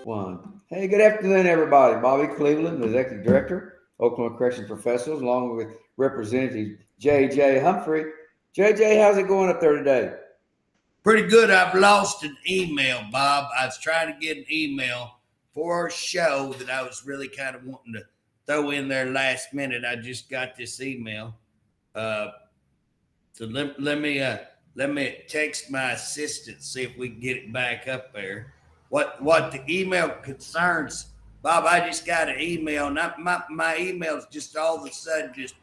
One. Hey, good afternoon, everybody. Bobby Cleveland, the Executive Director, Oklahoma Corrections Professionals, along with Representative J.J. Humphrey. J.J., how's it going up there today? Pretty good. I've lost an email, Bob. I was trying to get an email for a show that I was really kind of wanting to throw in there last minute. I just got this email. So let me text my assistant, see if we can get it back up there. What the email concerns, Bob, I just got an email, and my emails just all of a sudden just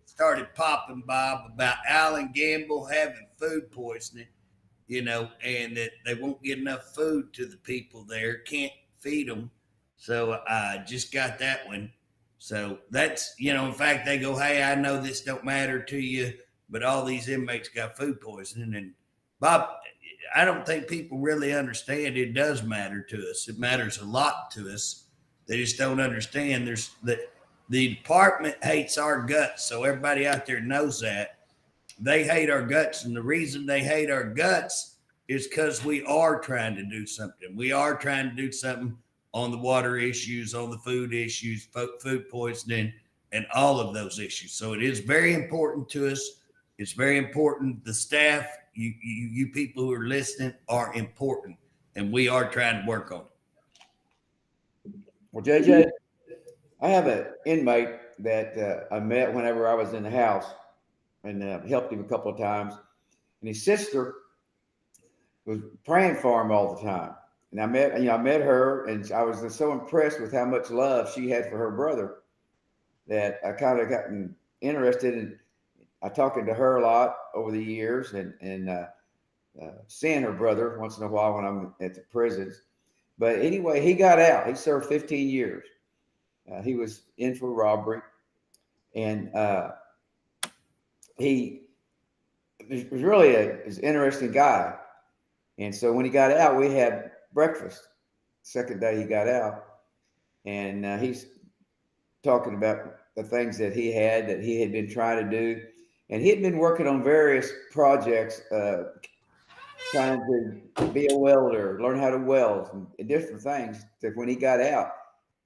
started popping, Bob, about Alan Gamble having food poisoning, and that they won't get enough food to the people there, can't feed them. So I just got that one. So that's, in fact, they go, hey, I know this don't matter to you, but all these inmates got food poisoning. And Bob, I don't think people really understand it does matter to us. It matters a lot to us. They just don't understand. The department hates our guts. So everybody out there knows that. They hate our guts. And the reason they hate our guts is because we are trying to do something. We are trying to do something on the water issues, on the food issues, food poisoning, and all of those issues. So it is very important to us. It's very important. The staff, you people who are listening are important, and we are trying to work on it. Well, JJ, I have an inmate that I met whenever I was in the house and helped him a couple of times. And his sister was praying for him all the time. And I met her, and I was just so impressed with how much love she had for her brother that I kind of gotten interested in. I talking to her a lot over the years, and seeing her brother once in a while when I'm at the prisons. But anyway, he got out. He served 15 years. He was in for robbery, and he was really an interesting guy. And so when he got out, we had breakfast. Second day he got out, and he's talking about the things that he had been trying to do. And he had been working on various projects, trying to be a welder, learn how to weld, and different things. That when he got out,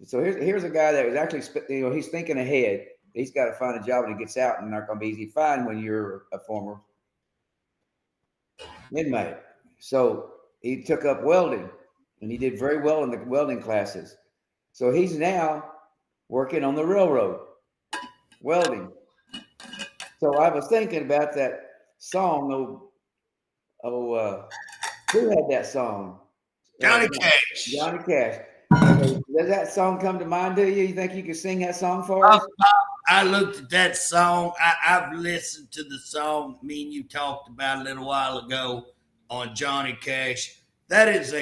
so here's a guy that was actually, he's thinking ahead. He's got to find a job when he gets out, and not going to be easy to find when you're a former inmate. So he took up welding, and he did very well in the welding classes. So he's now working on the railroad, welding. So I was thinking about that song. Who had that song? Johnny Cash. Johnny Cash. Does that song come to mind to you? You think you could sing that song for us? I looked at that song. I've listened to the song me and you talked about a little while ago on Johnny Cash. That is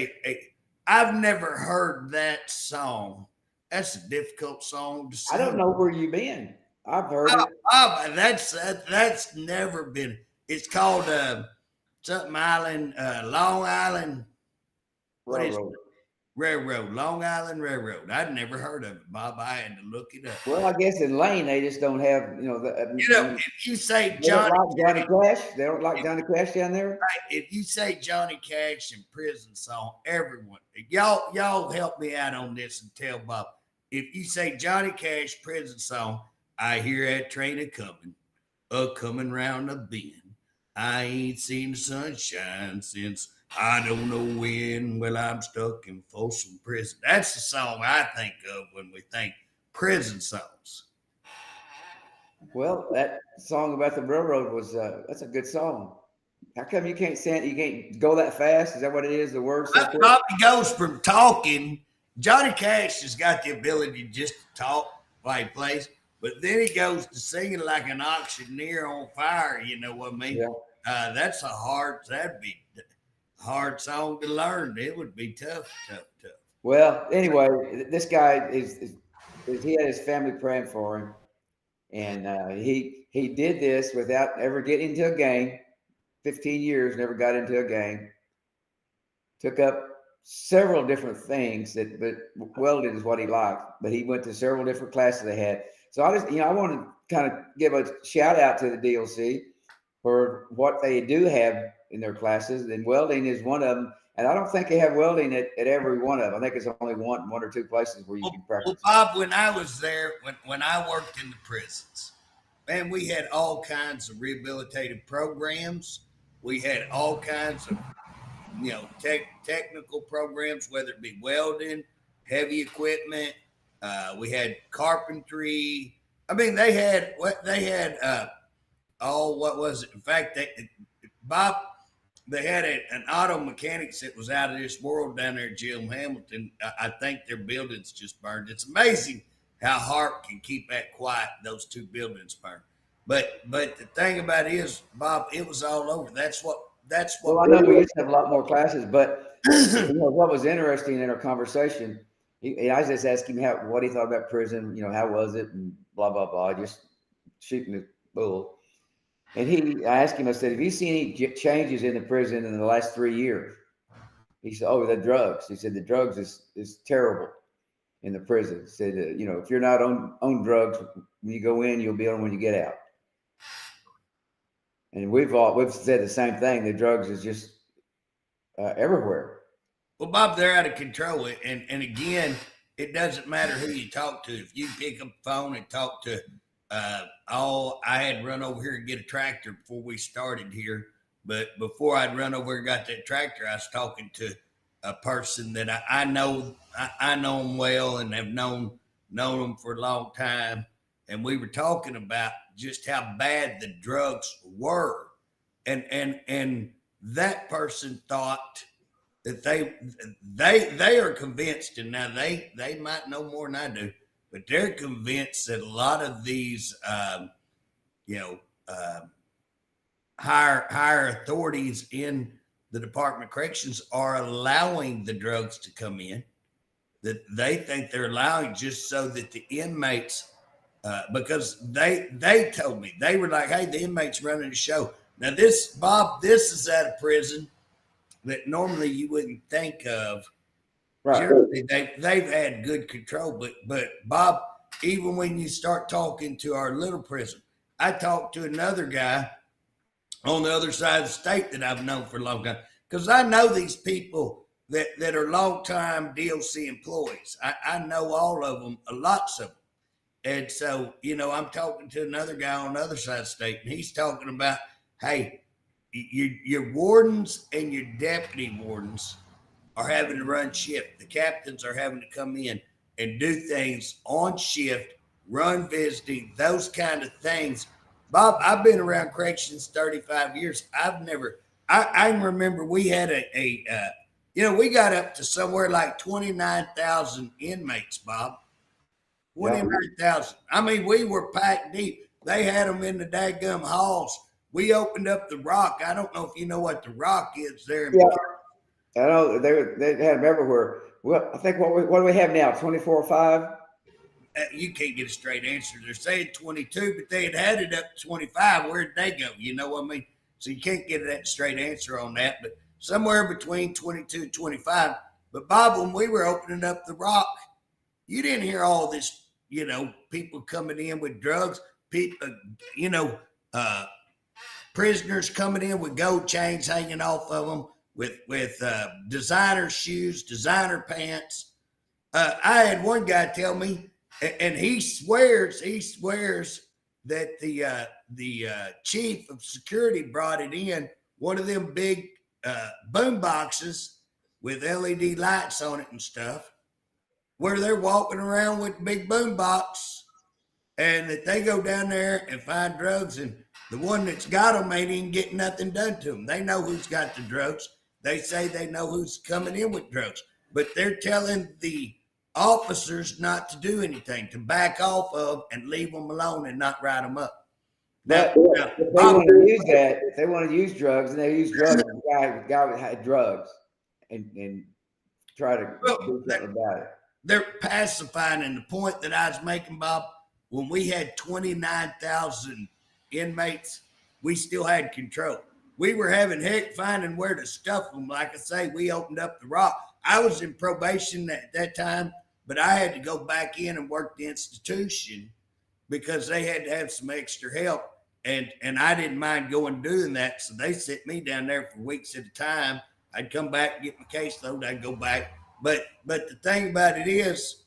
I've never heard that song. That's a difficult song to sing. I don't know where you've been. I've heard it. That's never been. It's called something Island, Long Island. What is it? Railroad, Long Island Railroad. I'd never heard of it, Bob. I had to look it up. Well, I guess in Lane they just don't have, if you say Johnny Cash, they don't like Johnny Cash down there. Right. If you say Johnny Cash and prison song, everyone, y'all help me out on this and tell Bob. If you say Johnny Cash prison song, I hear that train coming round the bend. I ain't seen the sunshine since I don't know when. Well, I'm stuck in Folsom Prison. That's the song I think of when we think prison songs. Well, that song about the railroad was that's a good song. How come you can't stand? You can't go that fast? Is that what it is? The words. Bobby goes from talking. Johnny Cash has got the ability just to talk while he plays, but then he goes to singing like an auctioneer on fire. You know what I mean? Yeah. That'd be a hard song to learn. It would be tough. Well, anyway, this guy he had his family praying for him, and he did this without ever getting into a gang. 15 years, never got into a gang. Took up several different things but welding is what he liked. But he went to several different classes they had. So I want to kind of give a shout out to the DLC for what they do have in their classes, and welding is one of them. And I don't think they have welding at every one of them. I think it's only one or two places where you can practice. Well, Bob, when I was there, when I worked in the prisons, man, we had all kinds of rehabilitative programs. We had all kinds of, technical programs, whether it be welding, heavy equipment. We had carpentry. I mean, they had what was it? In fact, Bob, they had an auto mechanics that was out of this world down there at Jim Hamilton. I think their buildings just burned. It's amazing how Harpe can keep that quiet. Those two buildings burned. But the thing about it is, Bob, it was all over. That's what. Well, I know we used to have a lot more classes, but what was interesting in our conversation, I just asked him what he thought about prison. How was it, and blah blah blah. Just shooting the bull. And I asked him, I said, have you seen any changes in the prison in the last 3 years? He said, oh, the drugs. He said, the drugs is terrible in the prison. He said, if you're not on drugs, when you go in, you'll be on when you get out. And we've said the same thing. The drugs is just everywhere. Well, Bob, they're out of control. And again, it doesn't matter who you talk to. If you pick up the phone and talk to I had run over here and get a tractor before we started here. But before I'd run over and got that tractor, I was talking to a person that I know. I know them well and have known them for a long time. And we were talking about just how bad the drugs were. And that person thought that they are convinced, and now they might know more than I do, but they're convinced that a lot of these, higher authorities in the Department of Corrections are allowing the drugs to come in. That they think they're allowing just so that the inmates, because they told me, they were like, hey, the inmates running the show. Now this is at a prison that normally you wouldn't think of. Right. Generally, they've had good control, but Bob, even when you start talking to our little prison, I talked to another guy on the other side of the state that I've known for a long time, because I know these people that are long-time DOC employees. I know all of them, lots of them. And so, I'm talking to another guy on the other side of the state, and he's talking about, hey, your wardens and your deputy wardens are having to run shift. The captains are having to come in and do things on shift, run visiting, those kind of things. Bob, I've been around corrections 35 years. I can remember we had we got up to somewhere like 29,000 inmates, Bob. 29,000. I mean, we were packed deep. They had them in the daggum halls. We opened up the Rock. I don't know if you know what the Rock is there. I know they had them everywhere. Well, I think what do we have now? 24/5. You can't get a straight answer. They're saying 22, but they had it up to 25. Where'd they go? You know what I mean? So you can't get that straight answer on that. But somewhere between 22 and 25. But Bob, when we were opening up the Rock, you didn't hear all this. People coming in with drugs. People, prisoners coming in with gold chains hanging off of them. With designer shoes, designer pants. I had one guy tell me, and he swears that the chief of security brought it in, one of them big boom boxes with LED lights on it and stuff, where they're walking around with the big boom box, and that they go down there and find drugs, and the one that's got them ain't even getting nothing done to them. They know who's got the drugs. They say they know who's coming in with drugs, but they're telling the officers not to do anything, to back off of and leave them alone and not write them up. Now, if they want to use that, if they want to use drugs, and they use drugs, the guy had drugs and try to do something about it. They're pacifying, and the point that I was making, Bob, when we had 29,000 inmates, we still had control. We were having heck finding where to stuff them. Like I say, we opened up the Rock. I was in probation at that time, but I had to go back in and work the institution because they had to have some extra help. And I didn't mind going doing that. So they sent me down there for weeks at a time. I'd come back, get my caseload, I'd go back. But the thing about it is,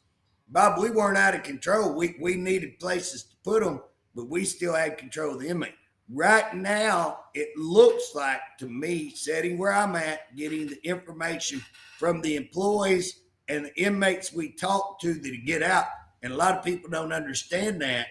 Bob, we weren't out of control. We needed places to put them, but we still had control of the inmate. Right now, it looks like to me, sitting where I'm at, getting the information from the employees and the inmates we talk to that get out, and a lot of people don't understand that.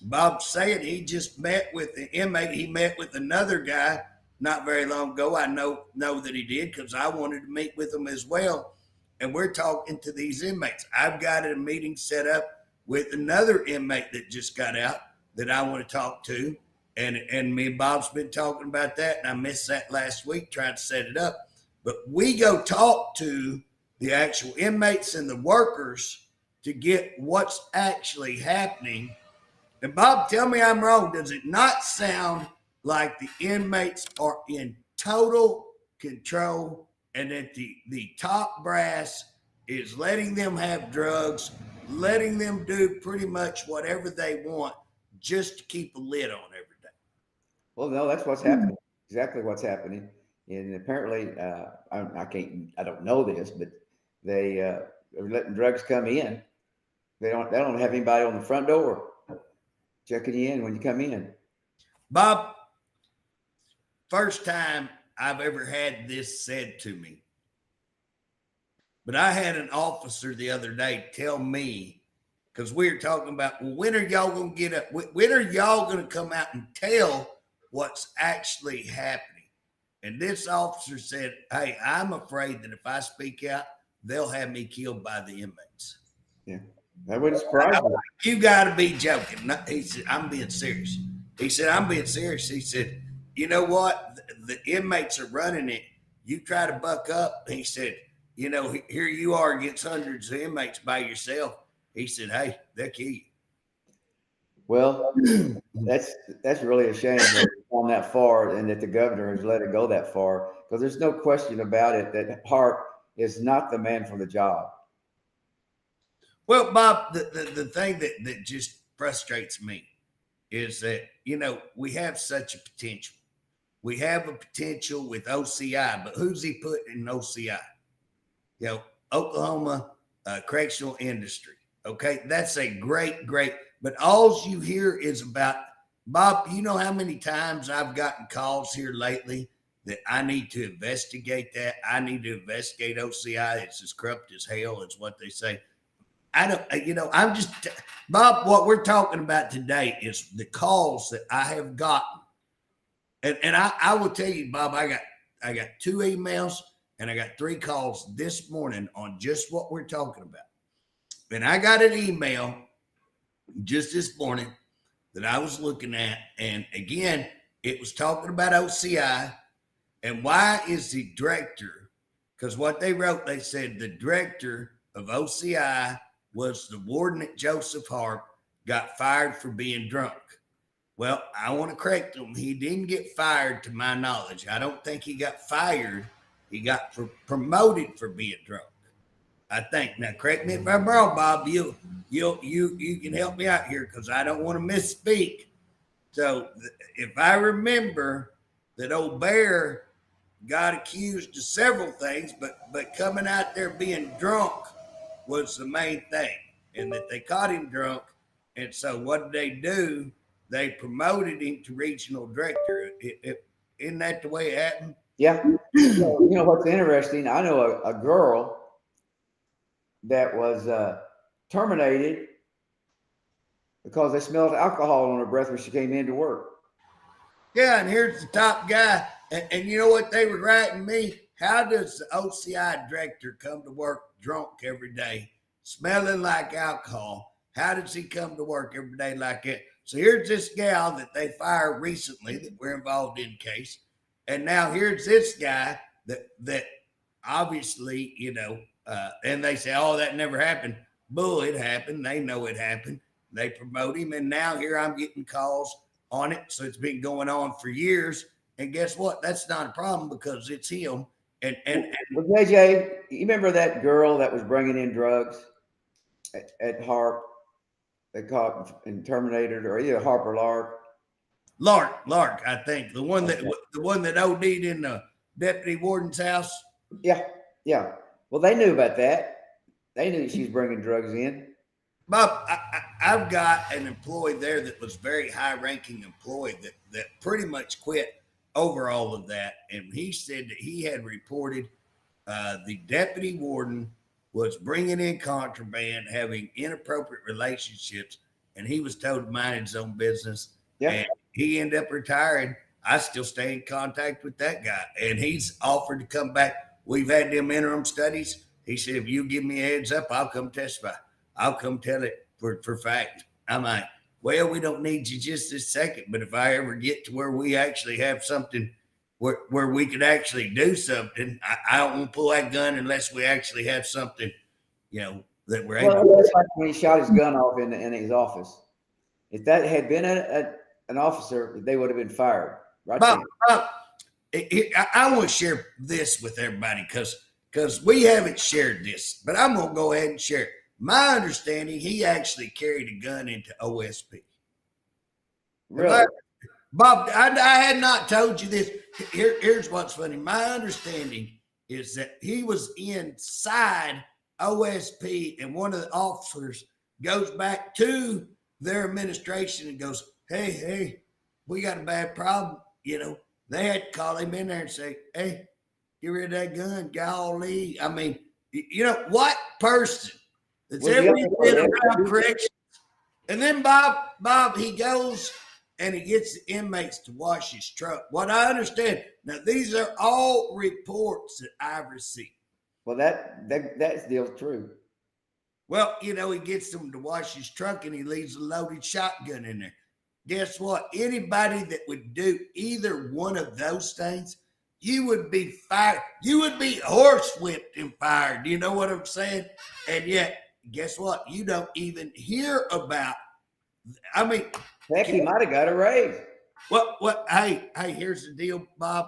Bob said he just met with the inmate. He met with another guy not very long ago. I know that he did because I wanted to meet with him as well. And we're talking to these inmates. I've got a meeting set up with another inmate that just got out that I want to talk to. And me and Bob's been talking about that. And I missed that last week, trying to set it up. But we go talk to the actual inmates and the workers to get what's actually happening. And Bob, tell me I'm wrong. Does it not sound like the inmates are in total control and that the top brass is letting them have drugs, letting them do pretty much whatever they want just to keep a lid on everything? Well, no, that's what's happening. Exactly what's happening. And apparently, I don't know this, but they are letting drugs come in. They don't have anybody on the front door checking you in when you come in. Bob, first time I've ever had this said to me. But I had an officer the other day tell me, because we were talking about, well, when are y'all going to get up? When are y'all going to come out and tell what's actually happening? And this officer said, hey, I'm afraid that if I speak out, they'll have me killed by the inmates. Yeah, that wouldn't surprise me. You got to be joking. No, he said, I'm being serious. He said, I'm being serious. He said, you know what? The inmates are running it. You try to buck up. He said, you know, here you are against hundreds of inmates by yourself. He said, hey, they'll kill you. Well, that's really a shame that it's gone that far and that the governor has let it go that far, because there's no question about it that Harpe is not the man for the job. Well, Bob, the thing that just frustrates me is that, you know, we have such a potential. We have a potential with OCI, but who's he putting in OCI? You know, Oklahoma correctional industry. Okay, that's a great, but all you hear is about, Bob, you know how many times I've gotten calls here lately that I need to investigate that. I need to investigate OCI. It's as corrupt as hell, is what they say. I don't, you know, I'm just, Bob, what we're talking about today is the calls that I have gotten. And I will tell you, Bob, I got 2 emails and I got 3 calls this morning on just what we're talking about. And I got an email just this morning that I was looking at. And again, it was talking about OCI and why is the director, because what they wrote, they said the director of OCI was the warden at Joseph Harpe, got fired for being drunk. Well, I want to correct him. He didn't get fired to my knowledge. I don't think he got fired. He got promoted for being drunk, I think. Now, correct me if I'm wrong, Bob. You can help me out here because I don't want to misspeak. So if I remember that old Bear got accused of several things, but coming out there being drunk was the main thing, and that they caught him drunk. And so what did they do? They promoted him to regional director. Isn't that the way it happened? Yeah. You know what's interesting? I know a girl that was terminated because they smelled alcohol on her breath when she came into work. Yeah, and here's the top guy. And you know what they were writing me? How does the OCI director come to work drunk every day, smelling like alcohol? How does he come to work every day like that? So here's this gal that they fired recently that we're involved in case. And now here's this guy that obviously, you know, and they say, oh, that never happened. Bull, it happened. They know it happened. They promote him. And now here I'm getting calls on it. So it's been going on for years. And guess what? That's not a problem because it's him. And well, JJ, you remember that girl that was bringing in drugs at Harpe? They caught and terminated her, either Harpe or Lark. Lark, I think the one that OD'd in the deputy warden's house. Yeah, yeah. Well, they knew about that. They knew she was bringing drugs in. Bob, I've got an employee there that was very high ranking employee that pretty much quit over all of that. And he said that he had reported the deputy warden was bringing in contraband, having inappropriate relationships, and he was told to mind his own business. Yeah. And he ended up retiring. I still stay in contact with that guy, and he's offered to come back. We've had them interim studies. He said, if you give me a heads up, I'll come testify. I'll come tell it for fact. I'm like, well, we don't need you just this second, but if I ever get to where we actually have something where we could actually do something, I don't want to pull that gun unless we actually have something, that we're able Well, that's like when he shot his gun off in his office. If that had been an officer, they would have been fired right Bob, then. I want to share this with everybody because we haven't shared this, but I'm going to go ahead and share it. My understanding, he actually carried a gun into OSP. Really? Bob, I had not told you this. Here's what's funny. My understanding is that he was inside OSP, and one of the officers goes back to their administration and goes, hey, we got a bad problem. They had to call him in there and say, hey, get rid of that gun, golly. I mean, what person that's ever been around corrections? And then Bob, he goes and he gets the inmates to wash his truck. What I understand, now these are all reports that I've received. Well, that's still true. Well, he gets them to wash his truck and he leaves a loaded shotgun in there. Guess what? Anybody that would do either one of those things, you would be fired. You would be horsewhipped and fired. You know what I'm saying? And yet, guess what? You don't even hear about. I mean, heck, he might have got a raise. What? Hey, here's the deal, Bob.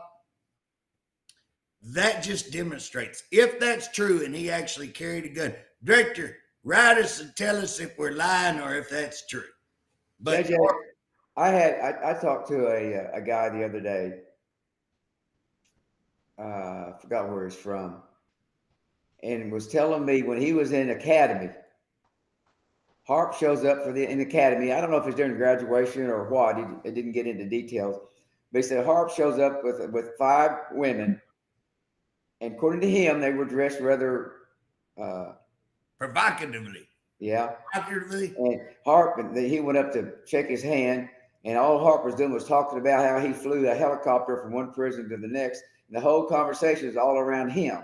That just demonstrates if that's true, and he actually carried a gun. Director, write us and tell us if we're lying or if that's true. But JJ, I talked to a guy the other day. I forgot where he's from, and was telling me when he was in academy, Harpe shows up in academy. I don't know if it's during graduation or what. It didn't get into details, but he said Harpe shows up with 5 women, and according to him, they were dressed rather provocatively. Yeah. Provocatively. And Harpe, he went up to shake his hand, and all Harpe was doing was talking about how he flew a helicopter from one prison to the next. And the whole conversation is all around him.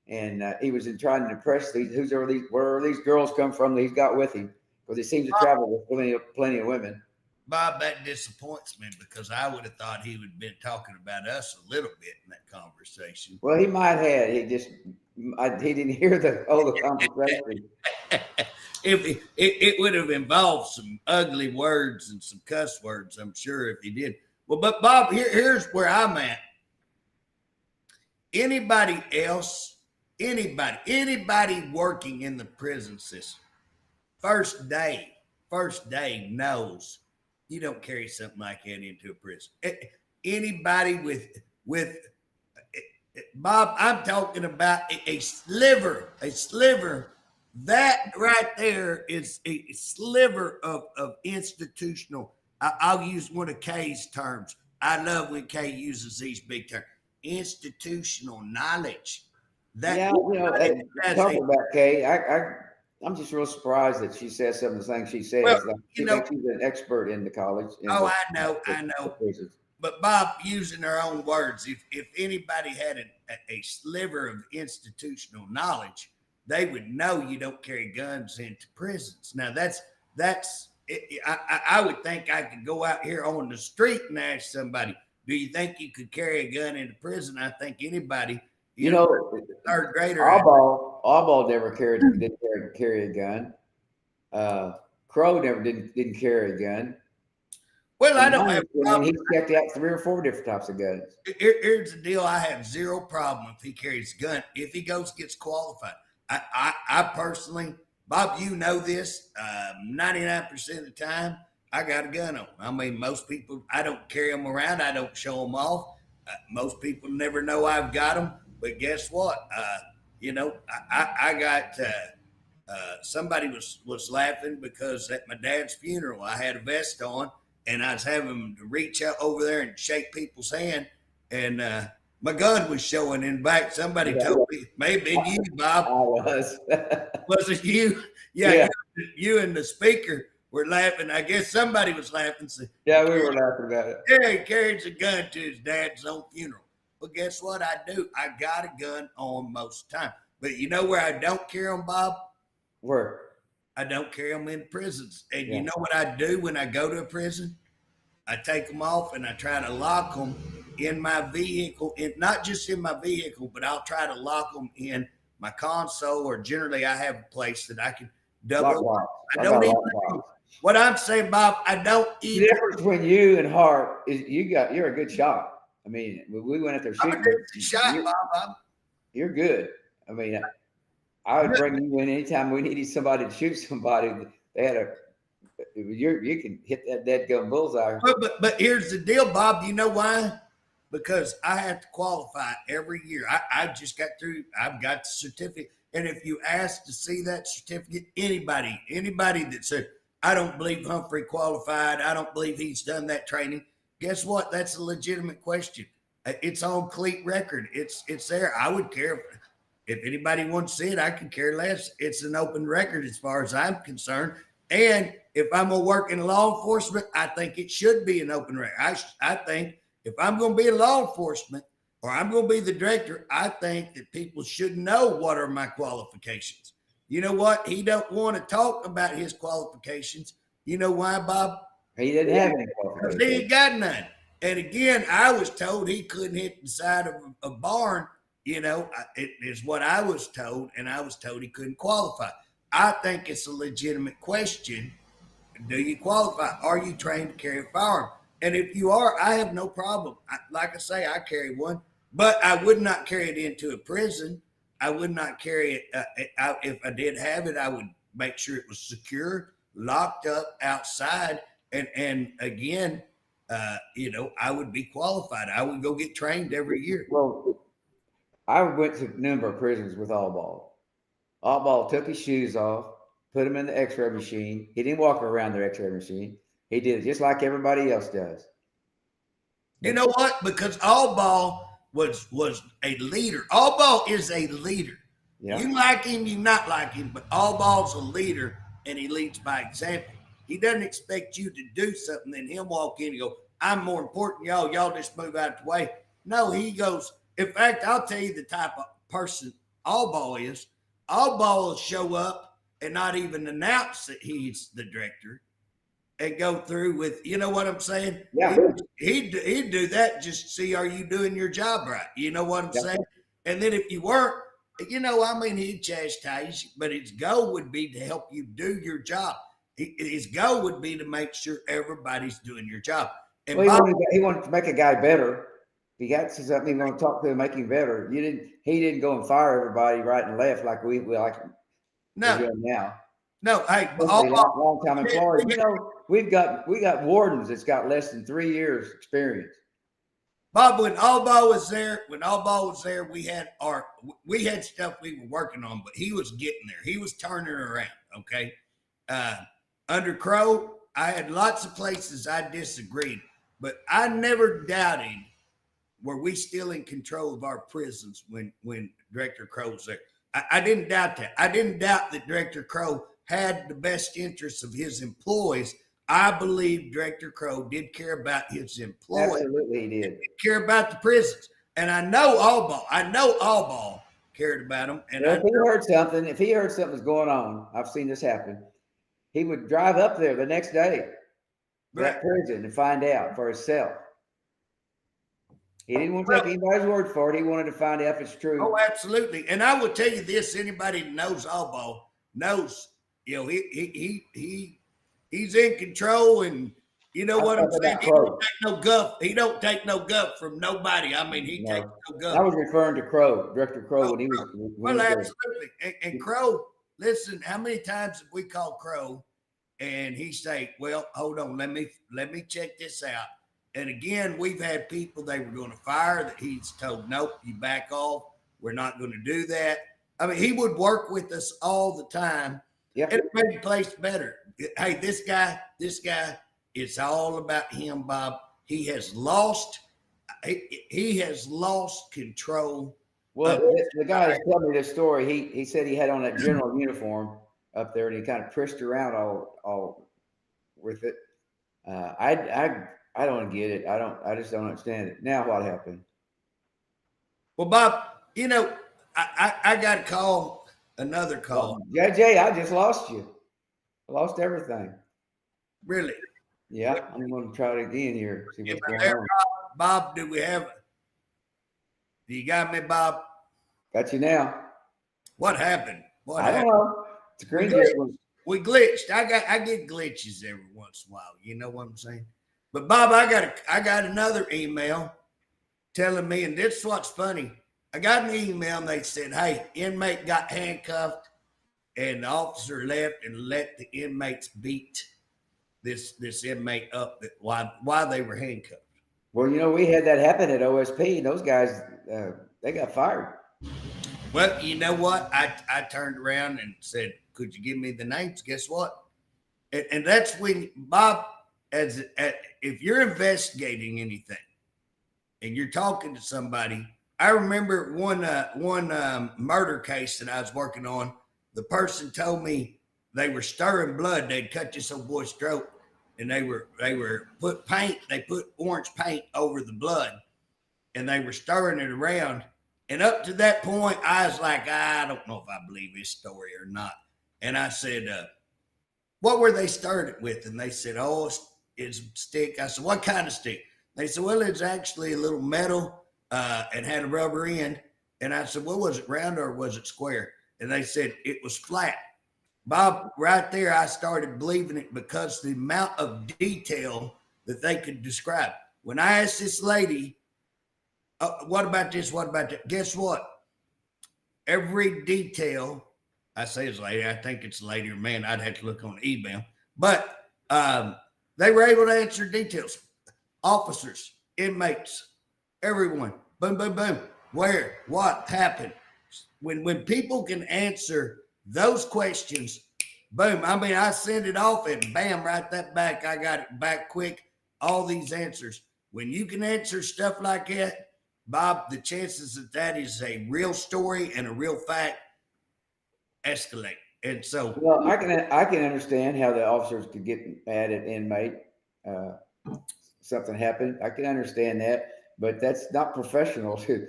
And he was trying to impress where are these girls come from that he's got with him? Because he seems to travel with plenty of women. Bob, that disappoints me because I would have thought he would have been talking about us a little bit in that conversation. Well, he might have. He didn't hear the whole conversation. It would have involved some ugly words and some cuss words, I'm sure, if he did. Well, but Bob, here's where I'm at. Anybody else, anybody working in the prison system, first day knows you don't carry something like that into a prison. Anybody with Bob, I'm talking about a sliver. That right there is a sliver of institutional. I'll use one of Kay's terms. I love when Kay uses these big terms. Institutional knowledge. Talking about Kay, I'm just real surprised that she says some of the things she says. Well, she's an expert in the college. I know. But Bob, using her own words, if anybody had a sliver of institutional knowledge, they would know you don't carry guns into prisons. Now I would think I could go out here on the street and ask somebody, do you think you could carry a gun into prison? I think anybody, third grader. Allball didn't carry a gun. Crow didn't carry a gun. Well, I don't have a problem. He checked out 3 or 4 different types of guns. Here's the deal. I have zero problem if he carries a gun, if he gets qualified. I personally, Bob, you know this, 99% of the time, I got a gun on. I mean, most people, I don't carry them around. I don't show them off. Most people never know I've got them. But guess what? I got somebody was laughing because at my dad's funeral I had a vest on and I was having them to reach out over there and shake people's hand, and my gun was showing in back. Somebody told me, maybe you, Bob. I was. Was it you? Yeah, Yeah. you and the speaker were laughing. I guess somebody was laughing. So, Yeah, we were laughing about it. yeah, he carries a gun to his dad's own funeral. But guess what I do? I got a gun on most of the time. But you know where I don't carry them, Bob? Where? I don't carry them in prisons. And Yeah. you know what I do when I go to a prison? I take them off and I try to lock them in my vehicle, and not just in my vehicle, but I'll try to lock them in my console, or generally I have a place that I can double. Lockbox. I don't got even. lockbox. What I'm saying, Bob, I don't The even. difference between you and Harpe is you're a good shot. I mean, when we went out there I'm a shooting, decent shot, Bob. you're good. I mean, I would bring you in anytime we needed somebody to shoot somebody. They had you can hit that dead gun bullseye. But here's the deal, Bob. You know why? Because I have to qualify every year. I just got through. I've got the certificate, and if you ask to see that certificate, anybody that said, I don't believe Humphrey qualified, I don't believe he's done that training, guess what? That's a legitimate question. It's on cleat record. It's there. I would care if anybody wants to see it. I could care less. It's an open record as far as I'm concerned. And if I'm gonna work in law enforcement, I think it should be an open record. I think if I'm gonna be in law enforcement or I'm gonna be the director, I think that people should know what are my qualifications. You know what? He don't want to talk about his qualifications. You know why, Bob? He didn't have any Because qualifications. he ain't got none. And again, I was told he couldn't hit the side of a barn. You know, it is what I was told, and I was told he couldn't qualify. I think it's a legitimate question. Do you qualify? Are you trained to carry a firearm? And if you are, I have no problem. Like I say, I carry one, but I would not carry it into a prison. I would not carry it. If I did have it, I would make sure it was secure, locked up outside. And again, I would be qualified. I would go get trained every year. Well, I went to a number of prisons with All Ball. All Ball took his shoes off, put them in the X-ray machine. He didn't walk around the X-ray machine. He did it just like everybody else does. You know what? Because All Ball was a leader. All Ball is a leader. Yeah. You like him, you not like him, but All Ball's a leader, and he leads by example. He doesn't expect you to do something, then him walk in and go, I'm more important, y'all. Y'all just move out the way. No, he goes. In fact, I'll tell you the type of person All Ball is. All Ball will show up and not even announce that he's the director and go through with, you know what I'm saying? Yeah. He'd do that just to see, are you doing your job right? You know what I'm saying? And then if you weren't, he'd chastise you, but his goal would be to help you do your job. His goal would be to make sure everybody's doing your job. And well, he wanted to make a guy better. He got to something, he want to talk to him, make him better. He didn't go and fire everybody right and left like we like we're doing now. No, hey, long time employees. You know, we got wardens that's got less than 3 years experience. Bob, when All Ball was there, we had stuff we were working on, but he was getting there. He was turning around. Okay. Under Crow, I had lots of places I disagreed, but I never doubted, were we still in control of our prisons when Director Crow was there. I didn't doubt that. I didn't doubt that Director Crow had the best interests of his employees. I believe Director Crow did care about his employees. Absolutely, he did. Care about the prisons. And I know All Ball cared about them. And if he heard something was going on, I've seen this happen, he would drive up there the next day to that prison and find out for himself. He didn't want to take anybody's word for it. He wanted to find out if it's true. Oh, absolutely. And I will tell you this: anybody that knows All Ball knows, he's in control, and you know what I'm saying. He don't take no guff. He don't take no guff from nobody. I mean, he takes no guff. I was referring to Crow, Director Crow, when he was. Well, absolutely. And Crow, listen, how many times have we called Crow, and he say, "Well, hold on, let me check this out." And again, we've had people they were going to fire that he's told, nope, you back off. We're not going to do that. I mean, he would work with us all the time. Yeah. And it made the place better. Hey, this guy, it's all about him, Bob. He has lost control. Well, the guy that's telling me this story, he said he had on that general uniform up there, and he kind of prished around all with it. I don't get it. I just don't understand it. Now what happened? Well, Bob, you know, I got a call, another call. JJ, I just lost you. I lost everything. Really? Yeah, I'm going to try it again here. See what's going on. Bob, do you got me, Bob? Got you now. What happened? I don't know. Screen we glitched. I get glitches every once in a while. You know what I'm saying? But Bob, I got another email telling me, and this is what's funny. I got an email and they said, hey, inmate got handcuffed and the officer left and let the inmates beat this inmate up while they were handcuffed. Well, you know, we had that happen at OSP. Those guys, they got fired. Well, you know what? I turned around and said, could you give me the names? Guess what? And that's when, Bob, if you're investigating anything and you're talking to somebody, I remember one murder case that I was working on. The person told me they were stirring blood. They'd cut this old boy's throat, and they put paint. They put orange paint over the blood, and they were stirring it around. And up to that point, I was like, I don't know if I believe this story or not. And I said, what were they stirring it with? And they said, oh, it's stick. I said, what kind of stick? They said, well, it's actually a little metal and had a rubber end. And I said, well, was it round or was it square? And they said it was flat. Bob, right there, I started believing it because the amount of detail that they could describe. When I asked this lady, what about this? What about that? Guess what? Every detail, I say it's a lady, I think it's a lady or man. I'd have to look on email. But they were able to answer details. Officers, inmates, everyone. Boom, boom, boom. Where? What happened? When people can answer those questions, boom. I mean, I send it off and bam, right that back. I got it back quick. All these answers. When you can answer stuff like that, Bob, the chances that is a real story and a real fact escalate. And so, well, I can understand how the officers could get mad at inmate. Something happened. I can understand that, but that's not professional to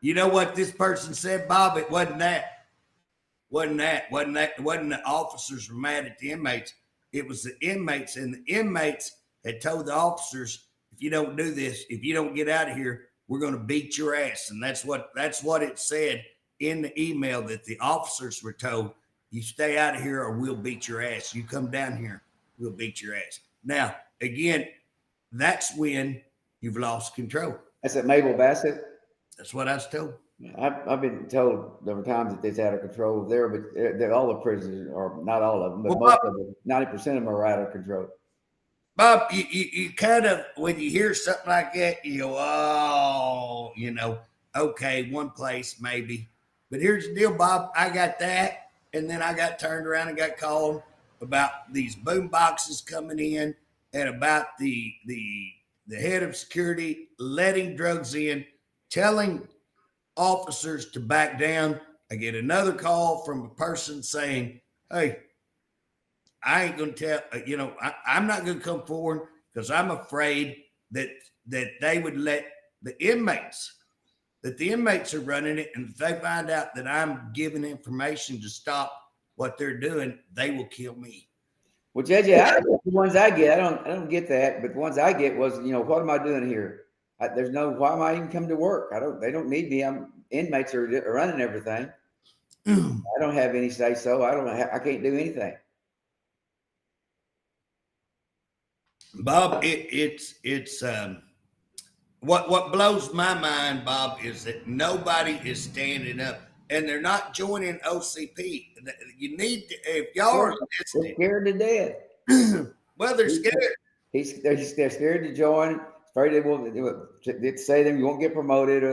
you know what this person said, Bob? It wasn't that. Wasn't the officers were mad at the inmates. It was the inmates, and the inmates had told the officers, if you don't do this, if you don't get out of here, we're going to beat your ass. And that's what it said in the email, that the officers were told, you stay out of here or we'll beat your ass. You come down here, we'll beat your ass. Now, again, that's when you've lost control. That's at Mabel Bassett. That's what I was told. I've been told there were times that it's out of control there, but they're all the prisoners, or not all of them, but most of them, 90% of them are out of control. Bob, you kind of, when you hear something like that, you go, oh, you know, okay, one place maybe. But here's the deal, Bob. I got that, and then I got turned around and got called about these boom boxes coming in, and about the head of security letting drugs in, telling officers to back down. I get another call from a person saying, hey, I ain't going to tell, I'm not going to come forward because I'm afraid that they would let the inmates are running it. And if they find out that I'm giving information to stop what they're doing, they will kill me. Well, JJ, the ones I get, I don't get that. But the ones I get was, what am I doing here? Why am I even coming to work? They don't need me. Inmates are running everything. I don't have any say so. I can't do anything. Bob, it's what blows my mind, Bob, is that nobody is standing up, and they're not joining OCP. You need to, if y'all are listening, they're scared to death. Well, they're scared. They're scared to join. Afraid they won't say them. You won't get promoted.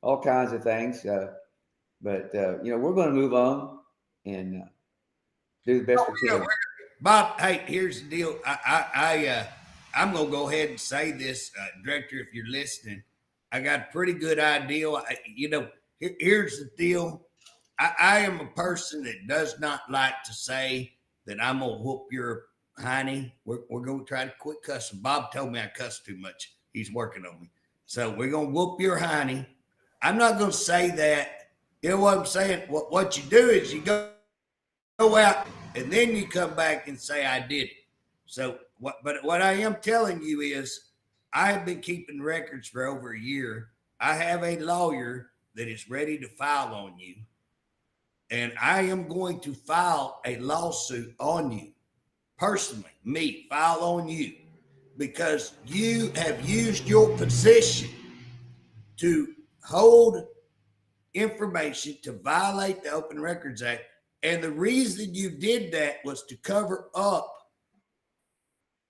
all kinds of things. But we're going to move on and do the best we Yeah, can. Bob, hey, here's the deal. I'm gonna go ahead and say this, Director, if you're listening. I got a pretty good idea. Here's the deal. I am a person that does not like to say that I'm gonna whoop your hiney. We're gonna try to quit cussing. Bob told me I cuss too much. He's working on me. So we're gonna whoop your hiney. I'm not gonna say that. You know what I'm saying? What you do is you go out and then you come back and say I did it. So what I am telling you is I have been keeping records for over a year. I have a lawyer that is ready to file on you, and I am going to file a lawsuit on you personally, me file on you, because you have used your position to hold information to violate the Open Records Act. And the reason you did that was to cover up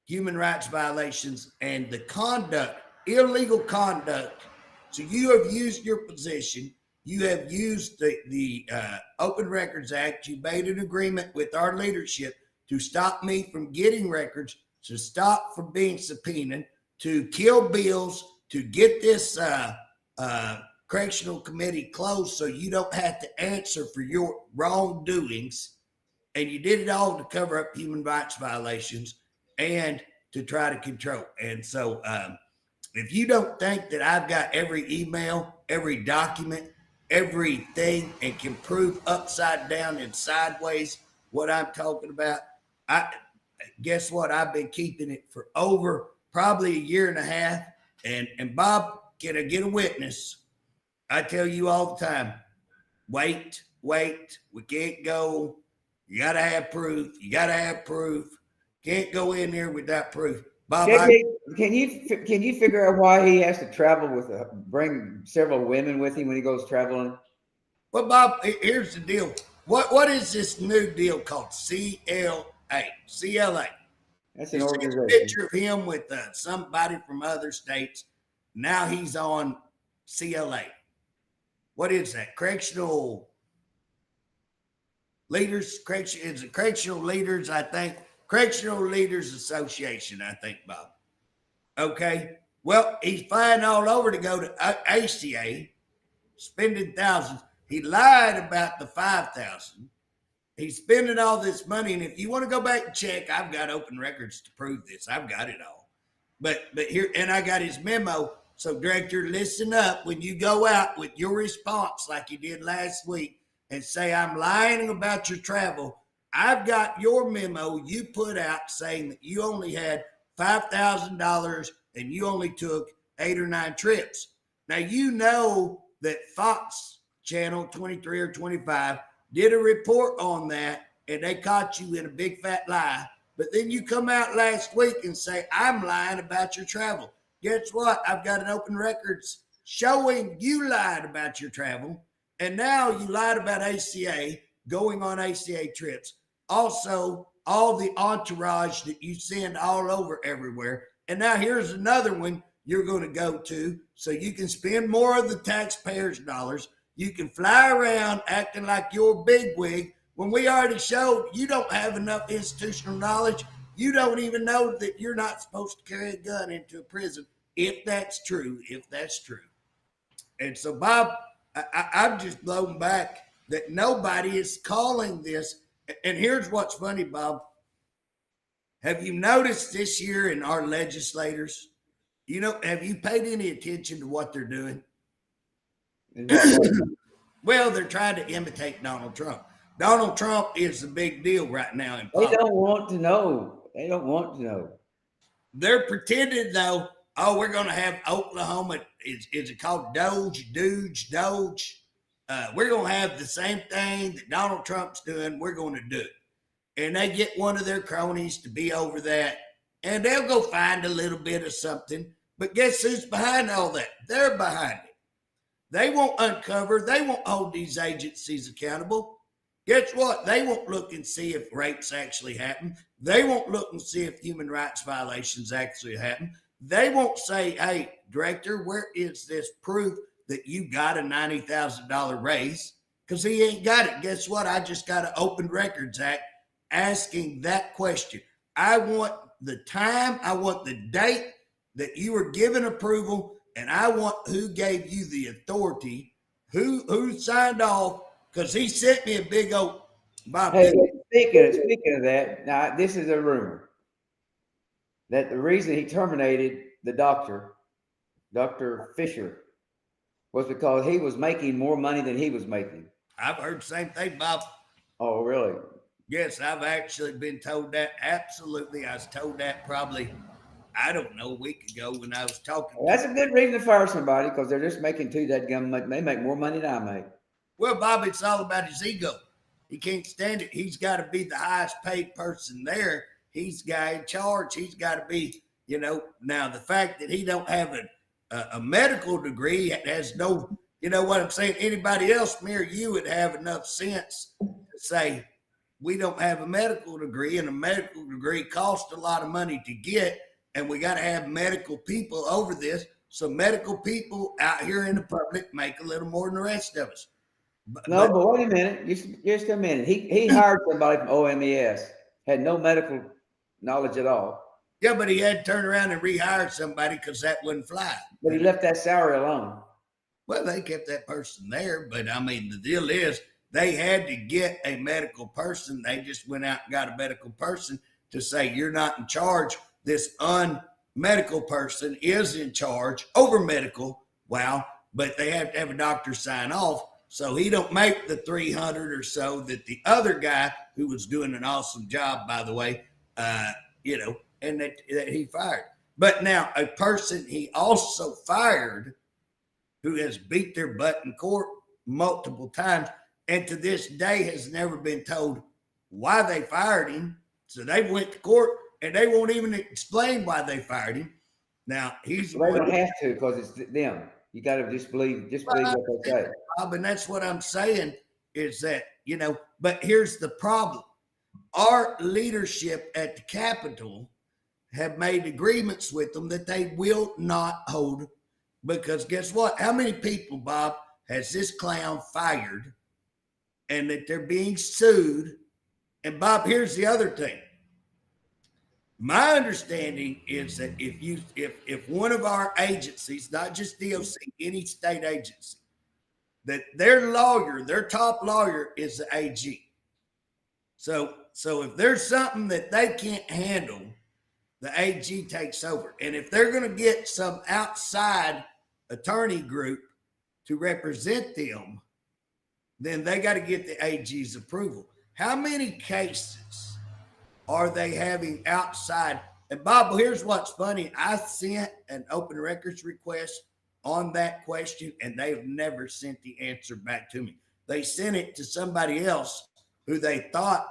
human rights violations and the conduct, illegal conduct. So you have used your position. You have used the Open Records Act. You made an agreement with our leadership to stop me from getting records, to stop from being subpoenaed, to kill bills, to get this correctional committee closed so you don't have to answer for your wrongdoings. And you did it all to cover up human rights violations and to try to control. And so if you don't think that I've got every email, every document, everything, and can prove upside down and sideways what I'm talking about, I guess what? I've been keeping it for over probably a year and a half. And Bob, can I get a witness? I tell you all the time, wait, we can't go. You got to have proof. You got to have proof. Can't go in there without proof. Bob, Can you figure out why he has to travel bring several women with him when he goes traveling? Well, Bob, here's the deal. What is this new deal called? CLA. That's an You see a organization. picture of him with somebody from other states. Now he's on CLA. What is that? Correctional Leaders, Correctional Leaders, I think. Correctional Leaders Association, I think, Bob. Okay. Well, he's flying all over to go to ACA, spending thousands. He lied about the 5,000. He's spending all this money, and if you want to go back and check, I've got open records to prove this. I've got it all. But here, and I got his memo. So, Director, listen up when you go out with your response like you did last week and say, I'm lying about your travel. I've got your memo you put out saying that you only had $5,000 and you only took 8 or 9 trips. Now, you know that Fox Channel 23 or 25 did a report on that and they caught you in a big fat lie. But then you come out last week and say, I'm lying about your travel. Guess what? I've got an open records showing you lied about your travel. And now you lied about ACA, going on ACA trips. Also, all the entourage that you send all over everywhere. And now here's another one you're going to go to so you can spend more of the taxpayers' dollars. You can fly around acting like you're a bigwig when we already showed you don't have enough institutional knowledge. You don't even know that you're not supposed to carry a gun into a prison, if that's true. And so, Bob, I'm just blown back that nobody is calling this. And here's what's funny, Bob. Have you noticed this year in our legislators, have you paid any attention to what they're doing? Well, they're trying to imitate Donald Trump. Donald Trump is the big deal right now in politics. They don't want to know. They're pretending, though, we're going to have Oklahoma. Is it called Doge? We're going to have the same thing that Donald Trump's doing. We're going to do it. And they get one of their cronies to be over that. And they'll go find a little bit of something. But guess who's behind all that? They're behind it. They won't uncover. They won't hold these agencies accountable. Guess what? They won't look and see if rapes actually happen. They won't look and see if human rights violations actually happen. They won't say, hey, Director, where is this proof that you got a $90,000 raise? Because he ain't got it. Guess what? I just got an Open Records Act asking that question. I want the time, I want the date that you were given approval, and I want who gave you the authority, who signed off, because he sent me a big old Bob. Hey, speaking of that, now this is a rumor that the reason he terminated the doctor, Dr. Fisher, was because he was making more money than he was making. I've heard the same thing, Bob. Oh, really? Yes, I've actually been told that. Absolutely. I was told that probably, I don't know, a week ago when I was talking. Well, that's a good reason to fire somebody, because they're just making they make more money than I make. Well, Bob, it's all about his ego. He can't stand it. He's got to be the highest paid person there. He's got in charge. He's got to be, now the fact that he don't have a medical degree has no, you know what I'm saying? Anybody else, me or you, would have enough sense to say, we don't have a medical degree, and a medical degree costs a lot of money to get, and we got to have medical people over this. So medical people out here in the public make a little more than the rest of us. But wait a minute. Just a minute. He hired somebody from OMES, had no medical knowledge at all. Yeah, but he had to turn around and rehire somebody because that wouldn't fly. But he left that salary alone. Well, they kept that person there, but I mean, the deal is they had to get a medical person. They just went out and got a medical person to say, you're not in charge. This unmedical person is in charge over medical. Wow. But they have to have a doctor sign off. So he don't make the 300 or so that the other guy, who was doing an awesome job, by the way, and that he fired. But now a person he also fired who has beat their butt in court multiple times, and to this day has never been told why they fired him. So they went to court and they won't even explain why they fired him. Now they don't have to, because it's them. You got to just believe what they say. Bob, and that's what I'm saying is that, but here's the problem. Our leadership at the Capitol have made agreements with them that they will not hold, because guess what? How many people, Bob, has this clown fired and that they're being sued? And Bob, here's the other thing. My understanding is that if one of our agencies, not just DOC, any state agency, that their lawyer, their top lawyer is the AG. So if there's something that they can't handle, the AG takes over. And if they're going to get some outside attorney group to represent them, then they got to get the AG's approval. How many cases are they having outside? And Bob, here's what's funny. I sent an open records request on that question, and they've never sent the answer back to me. They sent it to somebody else who they thought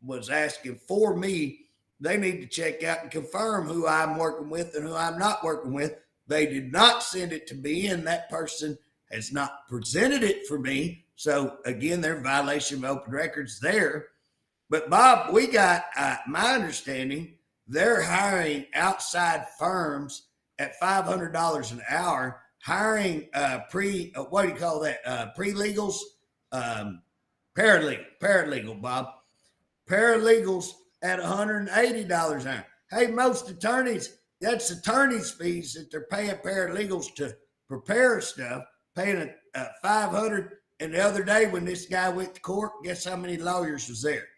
was asking for me. They need to check out and confirm who I'm working with and who I'm not working with. They did not send it to me, and that person has not presented it for me. So again, they're in violation of open records there. But Bob, we got, my understanding, they're hiring outside firms at $500 an hour, hiring pre-legals, paralegal, Bob, paralegals at $180 an hour. Hey, most attorneys, that's attorney's fees that they're paying paralegals to prepare stuff, paying $500. And the other day when this guy went to court, guess how many lawyers was there?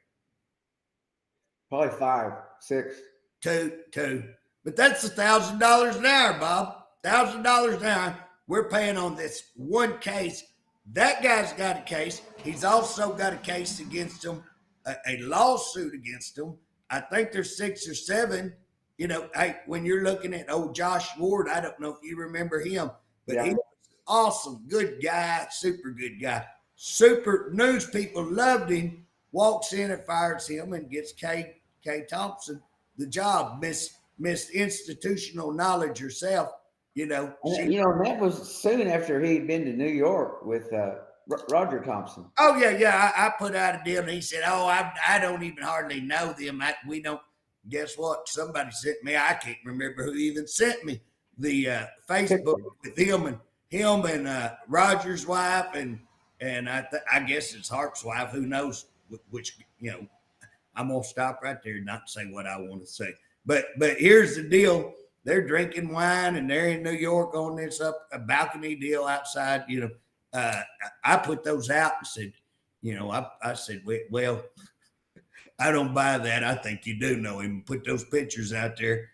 Probably 5, 6. Two. But that's $1,000 an hour, Bob. $1,000 an hour. We're paying on this one case. That guy's got a case. He's also got a case against him, a lawsuit against him. I think there's 6 or 7. Hey, when you're looking at old Josh Ward, I don't know if you remember him, but he was awesome, good guy, super good guy. Super news people loved him. Walks in and fires him and gets Kay Thompson the job. Miss institutional knowledge herself. That was soon after he'd been to New York with Roger Thompson. Oh yeah. I put out a deal, and he said, "Oh, I don't even hardly know them. We don't." Guess what? Somebody sent me. I can't remember who even sent me the Facebook with him, and him and Roger's wife and I guess it's Harpe's wife. Who knows which? I'm gonna stop right there, not to say what I want to say. But here's the deal: they're drinking wine and they're in New York on this a balcony deal outside. I put those out and said, I said, well, I don't buy that. I think you do know him. Put those pictures out there.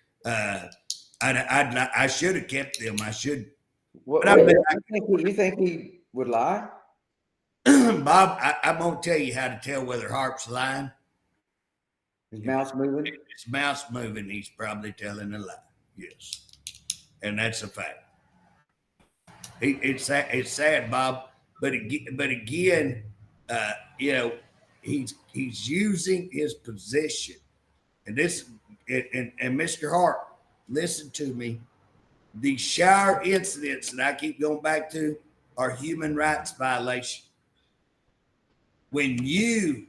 I should have kept them. I should. You think he would lie? Bob, I'm going to tell you how to tell whether Harpe's lying. His mouth's moving? If his mouth's moving, he's probably telling a lie. Yes. And that's a fact. It's sad, Bob. But again, he's using his position. And Mr. Harpe, listen to me. The shower incidents that I keep going back to are human rights violations. When you,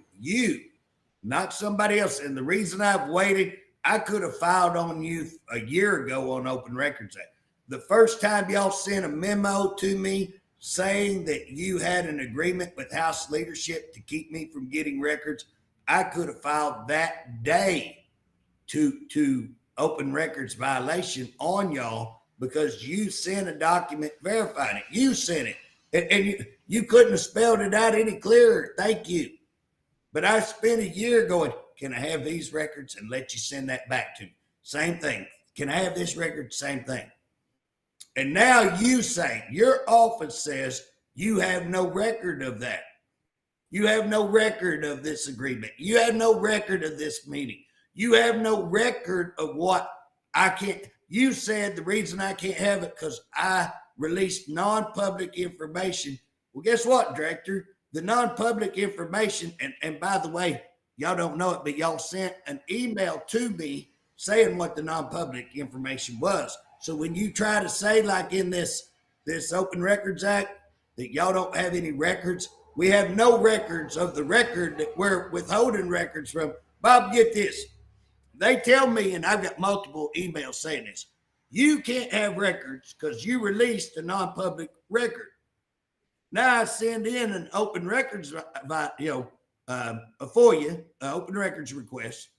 not somebody else, and the reason I've waited, I could have filed on you a year ago on Open Records Act. The first time y'all sent a memo to me saying that you had an agreement with House leadership to keep me from getting records, I could have filed that day to Open Records violation on y'all because you sent a document verifying it. You sent it. And you couldn't have spelled it out any clearer. Thank you. But I spent a year going, can I have these records and let you send that back to me? Same thing. Can I have this record? Same thing. And now you say, your office says you have no record of that. You have no record of this agreement. You have no record of this meeting. You have no record of what I can't. You said the reason I can't have it because I released non-public information. Well, guess what, Director? The non-public information, and by the way, y'all don't know it, but y'all sent an email to me saying what the non-public information was. So when you try to say, like in this Open Records Act, that y'all don't have any records, we have no records of the record that we're withholding records from. Bob, get this. They tell me, and I've got multiple emails saying this, you can't have records because you released a non-public record. Now I send in an open records, for you, open records request.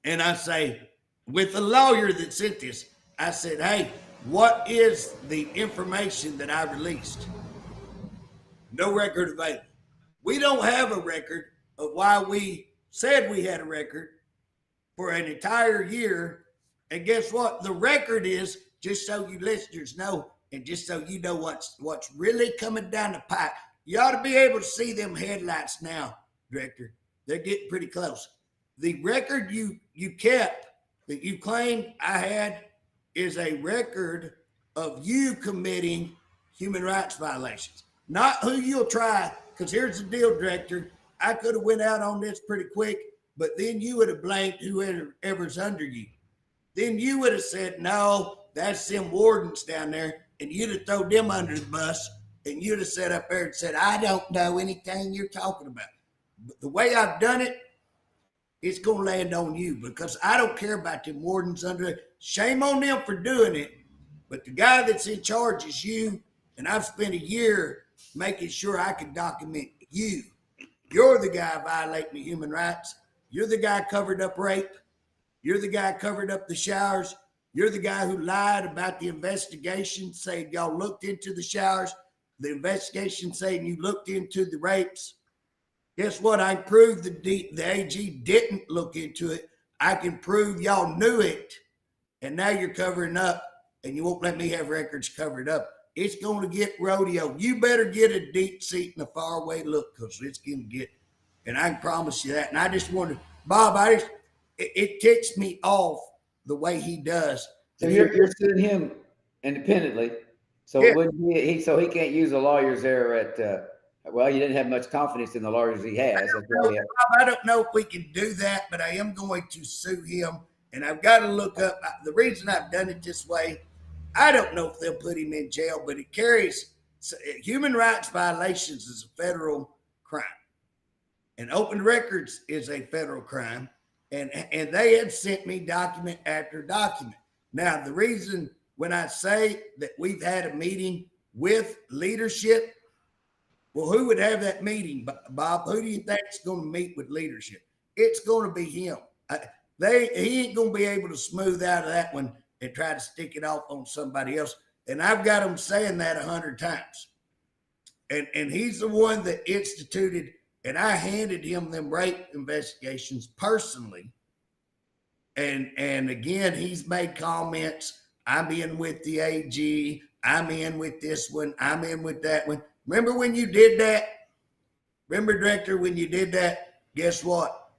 And I say, with the lawyer that sent this, I said, hey, what is the information that I released? No record available. We don't have a record of why we said we had a record for an entire year. And guess what? The record is, just so you listeners know, and just so you know what's really coming down the pipe, you ought to be able to see them headlights now, Director. They're getting pretty close. The record you kept that you claimed I had is a record of you committing human rights violations, not who you'll try. Because here's the deal, Director. I could have went out on this pretty quick, but then you would have blamed whoever's under you. Then you would have said, no, that's them wardens down there, and you'd have thrown them under the bus, and you'd have sat up there and said, I don't know anything you're talking about. But the way I've done it, it's going to land on you because I don't care about them wardens under it. Shame on them for doing it, but the guy that's in charge is you, and I've spent a year making sure I can document you. You're the guy violating human rights. You're the guy covered up rape. You're the guy covered up the showers. You're the guy who lied about the investigation, saying y'all looked into the showers. The investigation saying you looked into the rapes. Guess what? I can prove the AG didn't look into it. I can prove y'all knew it. And now you're covering up, and you won't let me have records covered up. It's going to get rodeo. You better get a deep seat and a faraway look because it's going to get, and I can promise you that. And I just wanted, Bob, it ticks me off the way he does. So you're suing him independently. So yeah. So he can't use the lawyers there at, well, you didn't have much confidence in the lawyers he has. I don't know if we can do that, but I am going to sue him. And I've got to look up the reason I've done it this way. I don't know if they'll put him in jail, but it carries human rights violations is a federal crime. And open records is a federal crime. And they had sent me document after document. Now, the reason when I say that we've had a meeting with leadership. Well, who would have that meeting, Bob? Who do you think is going to meet with leadership? It's going to be him. He ain't going to be able to smooth out of that one and try to stick it off on somebody else. And I've got him saying that 100 times. And he's the one that instituted, and I handed him them rape investigations personally. And again, he's made comments. I'm in with the AG. I'm in with this one. I'm in with that one. Remember when you did that? Remember, Director, when you did that? Guess what?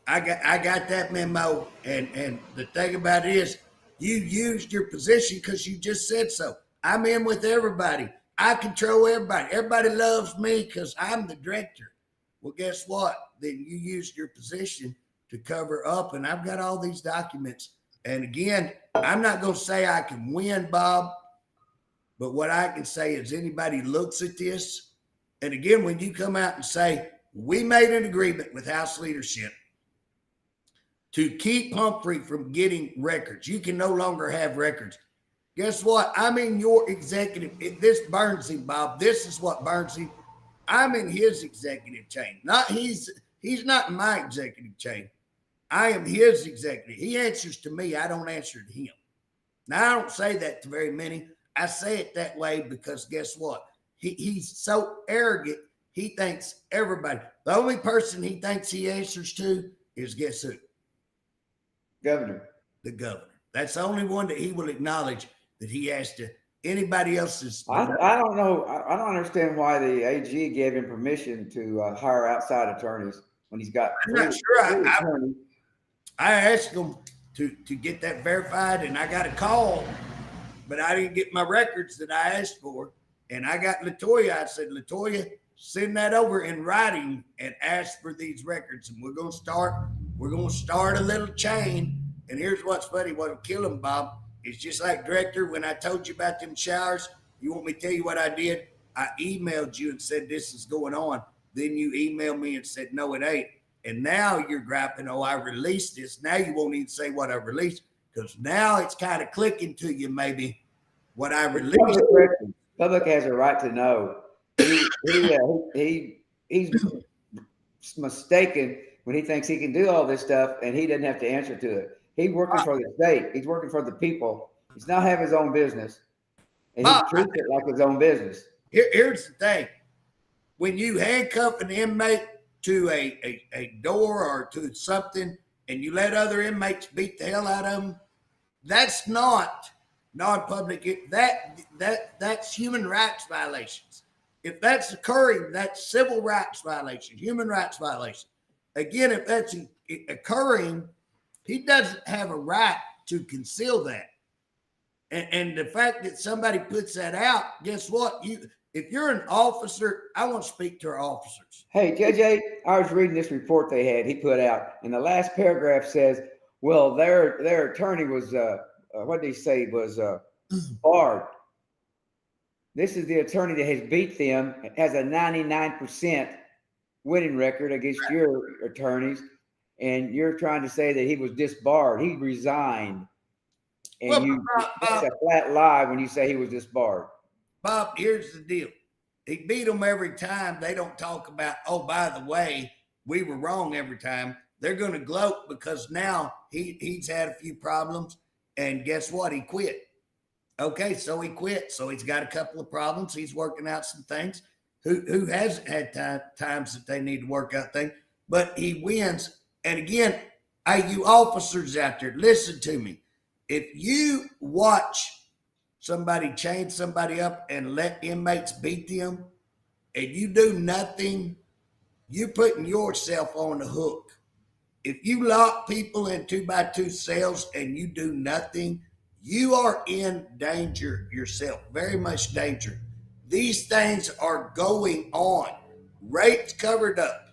I got that memo. And the thing about it is, you used your position because you just said so. I'm in with everybody. I control everybody. Everybody loves me because I'm the director. Well, guess what? Then you used your position to cover up. And I've got all these documents. And again, I'm not going to say I can win, Bob. But what I can say is anybody looks at this, and again, when you come out and say, we made an agreement with House leadership to keep Humphrey from getting records. You can no longer have records. Guess what? I'm in your executive. This burns him, Bob. This is what burns him. I'm in his executive chain. He's not in my executive chain. I am his executive. He answers to me. I don't answer to him. Now, I don't say that to very many. I say it that way because guess what? He's so arrogant, he thinks everybody. The only person he thinks he answers to is guess who? Governor. The governor. That's the only one that he will acknowledge that he has to. Anybody else is. I don't know. I don't understand why the AG gave him permission to hire outside attorneys when he's got. I'm not sure. I asked him to get that verified, and I got a call. But I didn't get my records that I asked for. And I got Latoya. I said, Latoya, send that over in writing and ask for these records. And we're going to start a little chain. And here's what's funny. What'll kill him, Bob, is just like Director, when I told you about them showers, you want me to tell you what I did? I emailed you and said, this is going on. Then you emailed me and said, no, it ain't. And now you're griping, oh, I released this. Now you won't even say what I released. Because now it's kind of clicking to you, maybe, what I released. Public has a right to know. He's mistaken when he thinks he can do all this stuff and he doesn't have to answer to it. He's working for the state. He's working for the people. He's not having his own business. And he treats it like his own business. Here's the thing. When you handcuff an inmate to a door or to something and you let other inmates beat the hell out of them, that's not non-public. That's human rights violations. If that's occurring, that's civil rights violation, human rights violation. Again, if that's occurring, he doesn't have a right to conceal that. And the fact that somebody puts that out, guess what? If you're an officer, I want to speak to our officers. Hey, JJ, I was reading this report he put out, and the last paragraph says, well, their attorney was, what did he say, was barred. This is the attorney that has beat them, has a 99% winning record against your attorneys, and you're trying to say that he was disbarred. He resigned. And that's a flat lie when you say he was disbarred. Bob, here's the deal. He beat them every time. They don't talk about, oh, by the way, we were wrong every time. They're going to gloat because now he's had a few problems. And guess what? He quit. Okay, so he quit. So he's got a couple of problems. He's working out some things. Who hasn't had times that they need to work out things? But he wins. And again, you officers out there, listen to me. If you watch somebody chain somebody up and let inmates beat them, and you do nothing, you're putting yourself on the hook. If you lock people in 2x2 cells and you do nothing, you are in danger yourself, very much danger. These things are going on. Rapes covered up,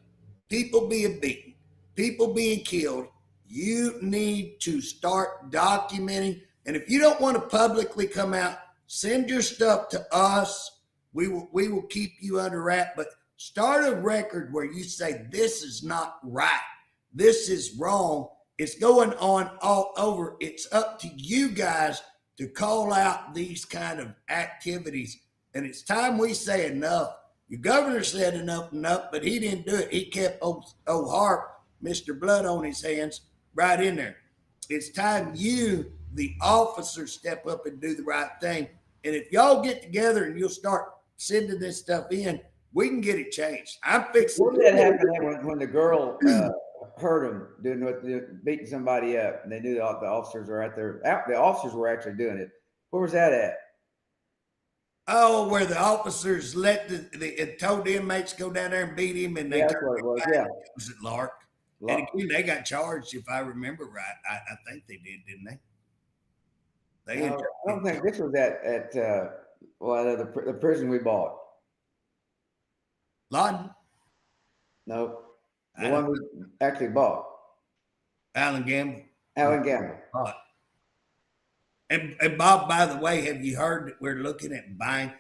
people being beaten, people being killed. You need to start documenting. And if you don't want to publicly come out, send your stuff to us. We will keep you under wrap, but start a record where you say, this is not right. This is wrong. It's going on all over. It's up to you guys to call out these kind of activities. And it's time we say enough. Your governor said enough, but he didn't do it. He kept old Harpe, Mr. Blood on his hands, right in there. It's time you, the officers, step up and do the right thing. And if y'all get together and you'll start sending this stuff in, we can get it changed. I'm fixing. What did that happen when the girl heard him doing beating somebody up, and they knew the officers were out there? The officers were actually doing it. Where was that at? Oh, where the officers let the told the inmates go down there and beat him, and they That's what it was. Yeah, it was at Lark. And again, they got charged, if I remember right. I think they did, didn't they? I don't think this was at the prison we bought. Lawton? No, the one we actually bought. Alan Gamble. Alan Gamble. Right. And Bob, by the way, have you heard that we're looking at buying?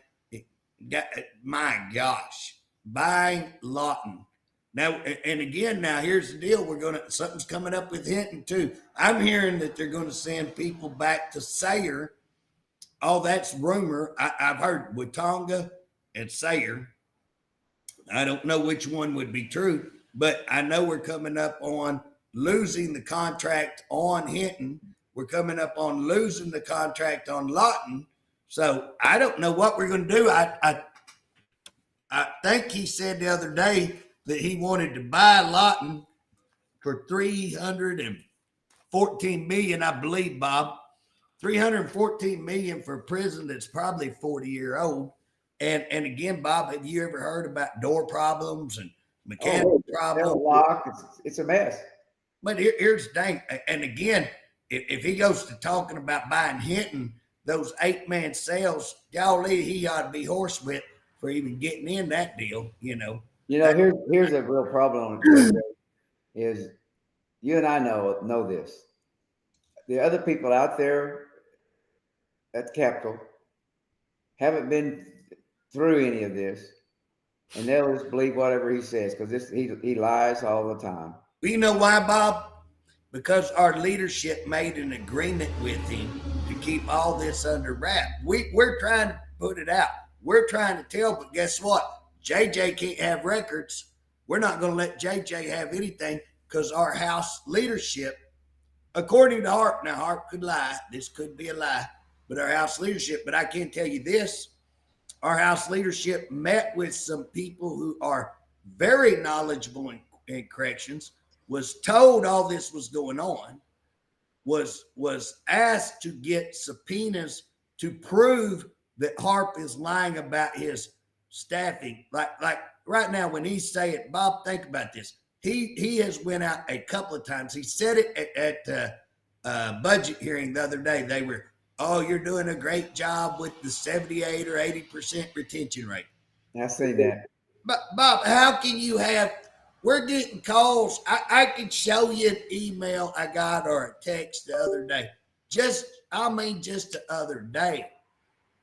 My gosh, buying Lawton. Now, and again, now here's the deal. Something's coming up with Hinton too. I'm hearing that they're going to send people back to Sayre. Oh, that's rumor. I've heard Watonga and Sayre. I don't know which one would be true, but I know we're coming up on losing the contract on Hinton. We're coming up on losing the contract on Lawton. So I don't know what we're going to do. I think he said the other day that he wanted to buy Lawton for $314 million, I believe, Bob. $314 million for a prison that's probably 40-year-old. And again, Bob, have you ever heard about door problems and mechanical problems? It's a mess. But here's the thing. And again, if he goes to talking about buying Hinton, those 8-man cells, golly, he ought to be horsewhipped for even getting in that deal, you know. Here's a real problem is you and I know this. The other people out there at the Capitol haven't been through any of this, and they'll just believe whatever he says because he lies all the time. Well, you know why, Bob? Because our leadership made an agreement with him to keep all this under wrap. We're trying to put it out. We're trying to tell, but guess what? JJ can't have records. We're not going to let JJ have anything because our House leadership, according to Harpe, now Harpe could lie. This could be a lie, but our House leadership, but I can tell you this. Our House leadership met with some people who are very knowledgeable in corrections, was told all this was going on, was asked to get subpoenas to prove that Harpe is lying about his staffing. Like right now, when he say it, Bob, think about this. He has went out a couple of times. He said it at budget hearing the other day. They were, oh, you're doing a great job with the 78 or 80% retention rate. I say that. But Bob, how can you have, we're getting calls. I can show you an email I got or a text the other day. Just the other day,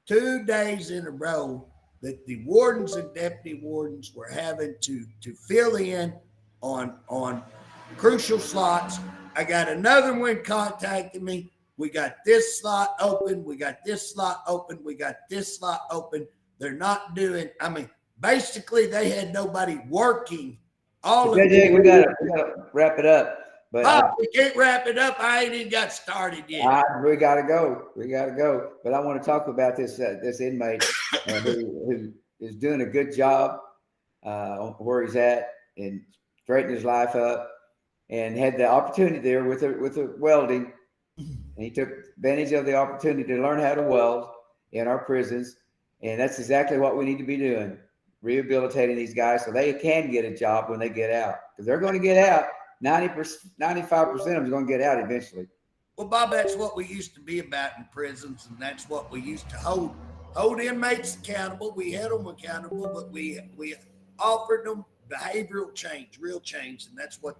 2 days in a row that the wardens and deputy wardens were having to fill in on crucial slots. I got another one contacting me. We got this slot open. We got this slot open. We got this slot open. They're not doing, basically they had nobody working. JJ, we gotta wrap it up. But we can't wrap it up. I ain't even got started yet. We gotta go. But I want to talk about this inmate who is doing a good job where he's at and straightening his life up, and had the opportunity there with a welding, and he took advantage of the opportunity to learn how to weld in our prisons, and that's exactly what we need to be doing. Rehabilitating these guys so they can get a job when they get out, because they're going to get out. 95% of them are going to get out eventually. Well, Bob, that's what we used to be about in prisons, and that's what we used to hold inmates accountable. We had them accountable, but we offered them behavioral change, real change, and that's what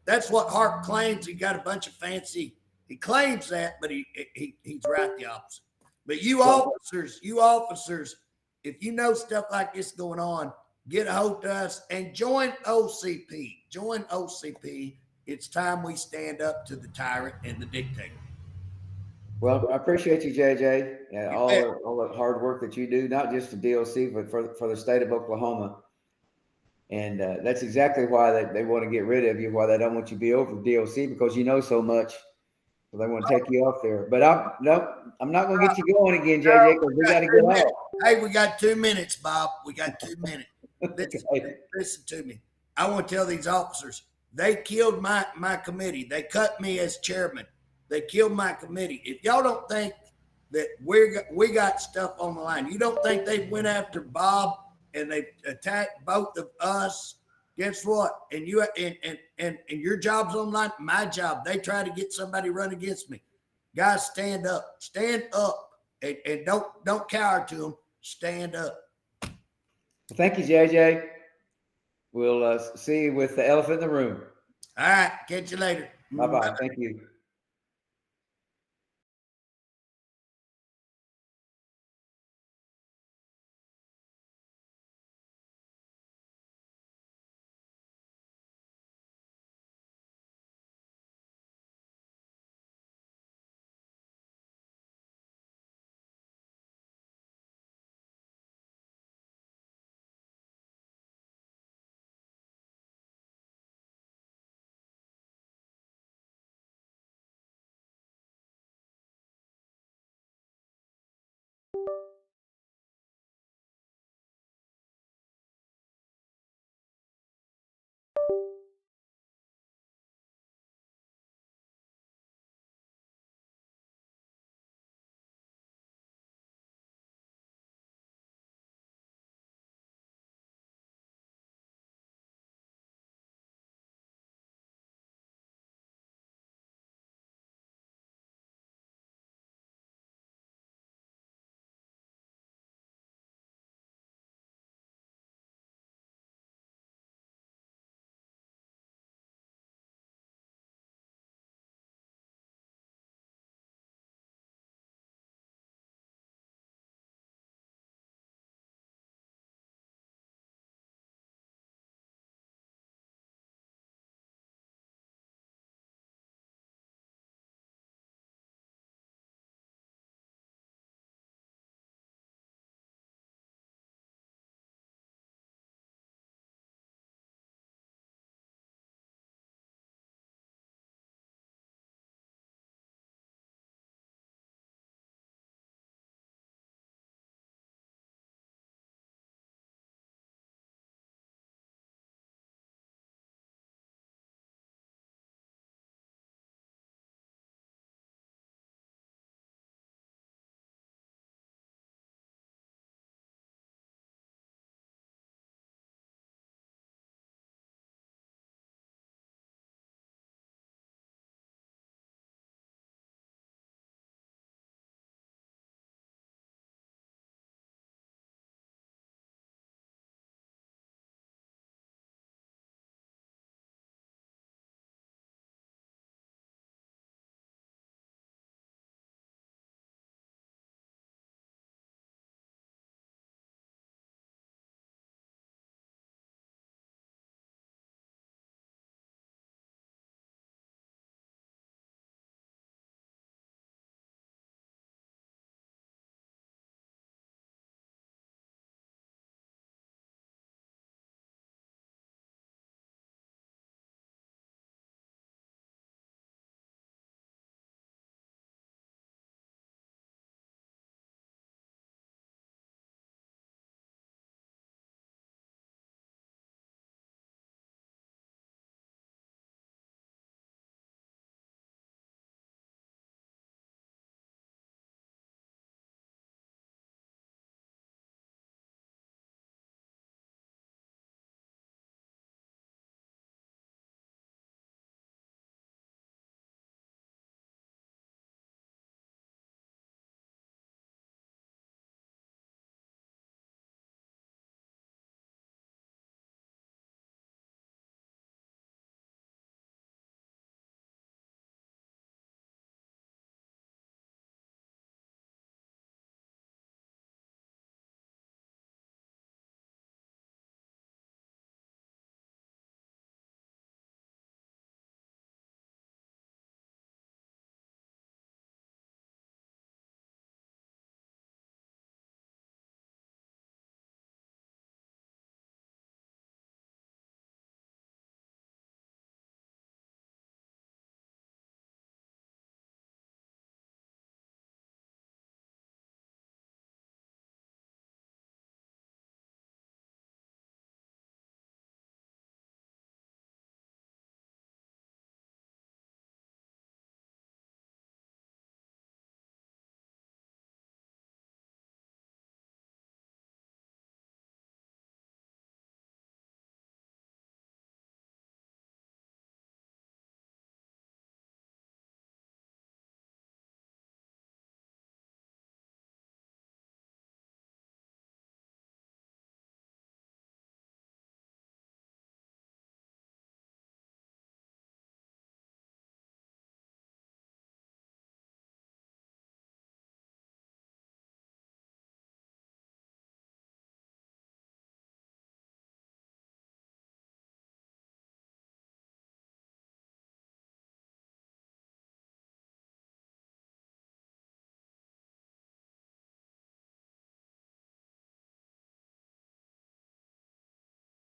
that's what Harpe claims. He got a bunch of fancy. He claims that, but he's right the opposite. But you officers, if you know stuff like this going on, get a hold of us and join OCP. Join OCP. It's time we stand up to the tyrant and the dictator. Well, I appreciate you, JJ, and You bet. all the hard work that you do, not just for DOC, but for the state of Oklahoma. And that's exactly why they want to get rid of you, why they don't want you to be over DOC, because you know so much. So they want to take you off there. But I'm not going to get you going again, JJ, because we got to get off. Hey, we got 2 minutes, Bob. We got 2 minutes. Okay. Listen to me. I want to tell these officers, they killed my committee. They cut me as chairman. They killed my committee. If y'all don't think that we got stuff on the line, you don't think they went after Bob and they attacked both of us? Guess what? And you and your job's on the line. My job. They try to get somebody run against me. Guys, stand up. Stand up. And don't cower to them. Stand up. Thank you, JJ. We'll see you with the elephant in the room. All right. Catch you later. Bye-bye. Thank you.